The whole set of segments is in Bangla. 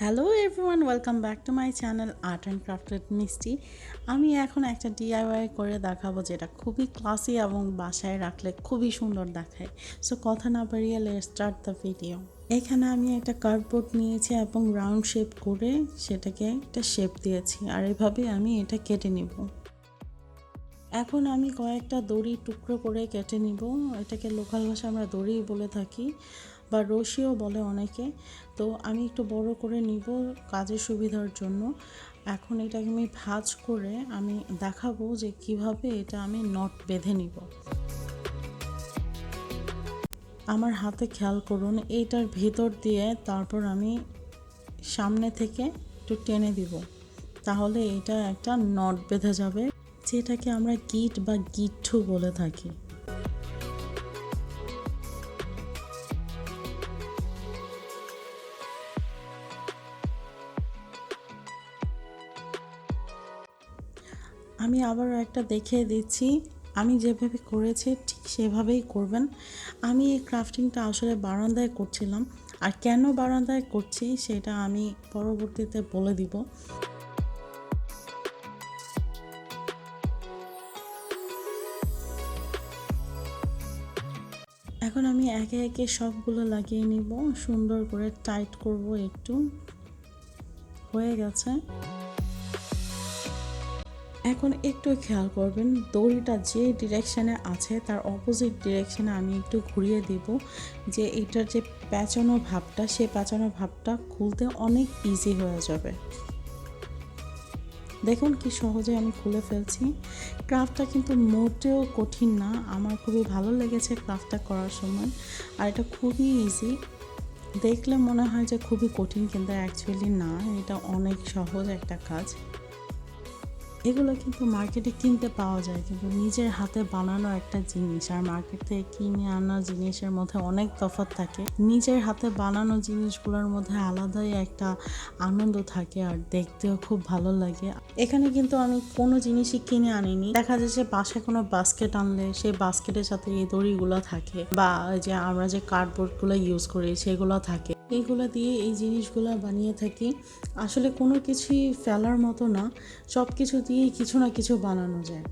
Hello everyone, welcome back to my channel art and craft with Mishti. আমি এখন একটা ডিআইওয়াই করে দেখাবো যেটা খুবই ক্লাসি এবং বাসায় রাখলে খুবই সুন্দর দেখায়। সো কথা না বাড়িয়ে লেটস স্টার্ট দ্য ভিডিও। এখানে আমি একটা কার্ডবোর্ড নিয়েছি এবং রাউন্ড শেপ করে সেটাকে একটা শেপ দিয়েছি, আর এভাবে আমি এটা কেটে নিব। এখন আমি কয়েকটা দড়ি টুকরো করে কেটে নিব। এটাকে লোকাল ভাষায় আমরা দড়ি বলে থাকি বা রশিও বলে অনেকে। তো আমি একটু বড় করে নিব কাজের সুবিধার জন্য। এখন এটাকে আমি ভাঁজ করে আমি দেখাবো যে কিভাবে এটা আমি নট বেঁধে নিব। আমার হাতে খেয়াল করুন, এইটার ভিতর দিয়ে তারপর আমি সামনে থেকে একটু টেনে দিব, তাহলে এটা একটা নট বেঁধে যাবে, যেটাকে আমরা গিট বা গিট্টু বলে থাকি। আমি আবারও একটা দেখিয়ে দিচ্ছি, আমি যেভাবে করেছি ঠিক সেভাবেই করবেন। আমি এই ক্রাফটিংটা আসলে বারান্দায় করছিলাম, আর কেন বারান্দায় করছি সেটা আমি পরবর্তীতে বলে দিব। এখন আমি একে একে সবগুলো লাগিয়ে নিব, সুন্দর করে টাইট করব। একটু হয়ে গেছে। এখন একটু খেয়াল করবেন, দড়িটা যে ডিরেকশানে আছে তার অপোজিট ডিরেকশানে আমি একটু ঘুরিয়ে দিব, যে এটার যে প্যাঁচানো ভাবটা, সেই প্যাঁচানো ভাবটা খুলতে অনেক ইজি হয়ে যাবে। দেখুন কি সহজে আমি খুলে ফেলছি। ক্রাফটটা কিন্তু মোটেও কঠিন না, আমার খুবই ভালো লেগেছে ক্রাফটটা করার সময়। আর এটা খুবই ইজি, দেখলে মনে হয় যে খুবই কঠিন, কিন্তু অ্যাকচুয়ালি না, এটা অনেক সহজ একটা কাজ। এগুলো কিন্তু মার্কেটে কিনতে পাওয়া যায়, কিন্তু নিজের হাতে বানানো একটা জিনিস আর মার্কেট থেকে কিনে আনা জিনিসের মধ্যে অনেক তফাৎ থাকে। নিজের হাতে বানানো জিনিসগুলোর মধ্যে আলাদাই একটা আনন্দ থাকে, আর দেখতেও খুব ভালো লাগে। এখানে কিন্তু আমি কোনো জিনিসই কিনে আনিনি। দেখা যাচ্ছে বাসায় কোনো বাস্কেট আনলে সেই বাস্কেটের সাথে এই দড়িগুলো থাকে, বা যে আমরা যে কার্ডবোর্ডগুলো ইউজ করি সেগুলো থাকে। এইগুলো দিয়ে এই জিনিসগুলো বানিয়ে থাকি। আসলে কোনো কিছুই ফেলার মতো না, সব কিছু দিয়েই কিছু না কিছু বানানো যায়।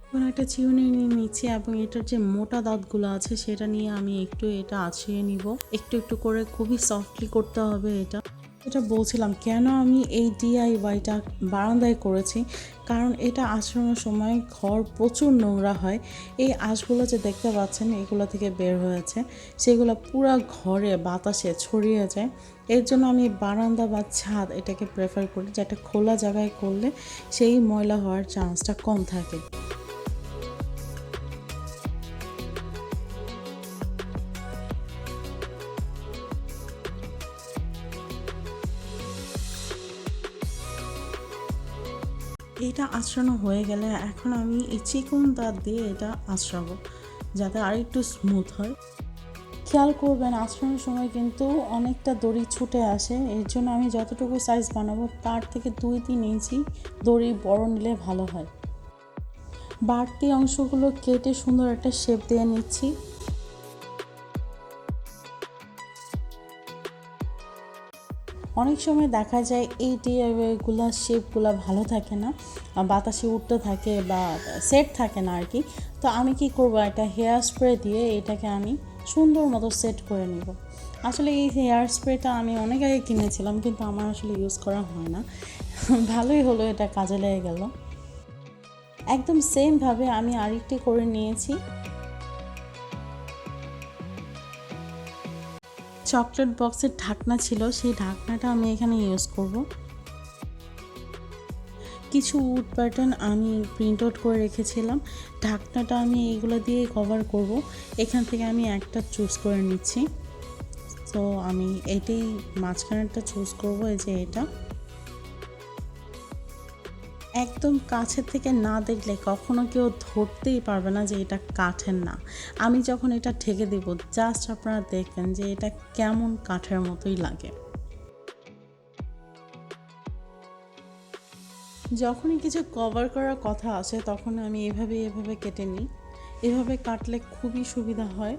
এখন একটা চিরুনি নিয়ে নিচ্ছি এবং এটার যে মোটা দাঁতগুলো আছে সেটা নিয়ে আমি একটু এটা আঁচড়িয়ে নিব। একটু একটু করে খুবই সফটলি করতে হবে এটা। এটা বলছিলাম কেন আমি এই ডিআইওয়াইটা বারান্দায় করেছি, কারণ এটা আঁচড়ানোর সময় ঘর প্রচুর নোংরা হয়। এই আঁশগুলো যে দেখতে পাচ্ছেন এগুলো থেকে বের হয়েছে, সেগুলো পুরো ঘরে বাতাসে ছড়িয়ে যায়। এর জন্য আমি বারান্দা বা ছাদ এটাকে প্রেফার করি, যেটা খোলা জায়গায় করলে সেই ময়লা হওয়ার চান্সটা কম থাকে। এটা আঁচড়ানো হয়ে গেলে এখন আমি এই চিকন দাঁত দিয়ে এটা আঁচড়াবো, যাতে আরেকটু স্মুথ হয়। খেয়াল করবেন আঁচড়ানোর সময় কিন্তু অনেকটা দড়ি ছুটে আসে, এর জন্য আমি যতটুকু সাইজ বানাবো তার থেকে 2-3 ইঞ্চি দড়ি বড় নিলে ভালো হয়। বাড়তি অংশগুলো কেটে সুন্দর একটা শেপ দিয়ে নিচ্ছি। অনেক সময় দেখা যায় এই ডিআইওয়াইগুলো শেপগুলো ভালো থাকে না, বাতাসে উঠতে থাকে বা সেট থাকে না আর কি। তো আমি কি করব, একটা হেয়ার স্প্রে দিয়ে এটাকে আমি সুন্দর মতো সেট করে নিব। আসলে এই হেয়ার স্প্রেটা আমি অনেক আগে কিনেছিলাম, কিন্তু আমার আসলে ইউজ করা হয় না। ভালোই হলো, এটা কাজে লেগে গেল। একদম সেমভাবে আমি আরেকটি করে নিয়েছি। চকলেট বক্সের ঢাকনা ছিল, সেই ঢাকনাটা আমি এখানে ইউজ করব। কিছু উড প্যাটার্ন আমি প্রিন্ট আউট করে রেখেছিলাম, ঢাকনাটা আমি এইগুলো দিয়ে কভার করব। এখান থেকে আমি একটা চুজ করে নিচ্ছি। তো আমি এটাই মাঝখানেরটা চুজ করব, এই যে এটা। একদম কাছের থেকে না দেখলে কখনো কেউ ধরতেই পারবে না যে এটা কাঠের না। আমি যখন এটা ঢেকে দেব, জাস্ট আপনারা দেখবেন যে এটা কেমন কাঠের মতোই লাগে। যখনই কিছু কভার করার কথা আসে তখন আমি এভাবে কেটে নিই। এভাবে কাটলে খুবই সুবিধা হয়।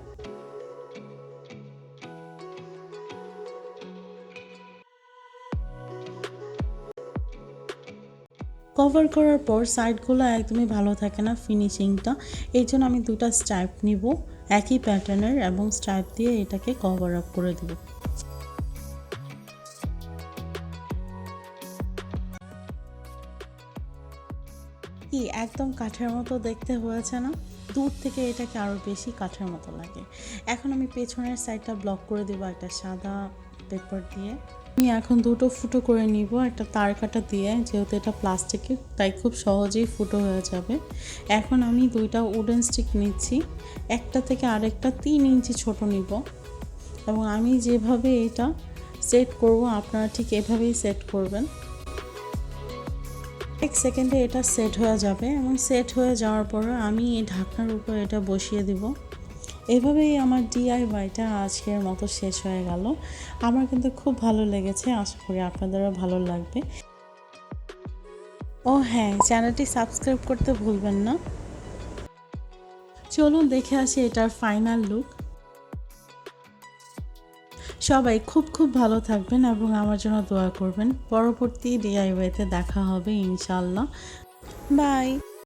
কভার করার পর সাইডগুলো একদমই ভালো থাকে না ফিনিশিংটা, এই জন্য আমি দুটো স্ট্রাইপ নিব একই প্যাটার্নের এবং স্ট্রাইপ দিয়ে এটাকে কভার আপ করে দেব। কি একদম কাঠের মতো দেখতে হয়েছে না? দূর থেকে এটাকে আরও বেশি কাঠের মতো লাগে। এখন আমি পেছনের সাইডটা ব্লক করে দেবো একটা সাদা পেপার দিয়ে। আমি এখন দুটো ফুটো করে নিব একটা তার কাটা দিয়ে, যেহেতু এটা প্লাস্টিকের তাই খুব সহজেই ফুটো হয়ে যাবে। এখন আমি দুইটা উডেন স্টিক নিচ্ছি, একটা থেকে আরেকটা 3 ইঞ্চি ছোট নিব এবং আমি যেভাবে এটা সেট করব আপনারা ঠিক এভাবেই সেট করবেন। এক সেকেন্ডে এটা সেট হয়ে যাবে এবং সেট হয়ে যাওয়ার পর আমি এই ঢাকনার উপর এটা বসিয়ে দিব। এভাবেই আমার ডিআইওয়াইটা আজকের মতো শেষ হয়ে গেল। আমার কিন্তু খুব ভালো লেগেছে, আশা করি আপনাদেরও ভালো লাগবে। ও হ্যাঁ, চ্যানেলটি সাবস্ক্রাইব করতে ভুলবেন না। চলুন দেখে আসি এটার ফাইনাল লুক। সবাই খুব খুব ভালো থাকবেন এবং আমার জন্য দোয়া করবেন। পরবর্তী ডিআইওয়াইতে দেখা হবে ইনশাআল্লাহ। বাই।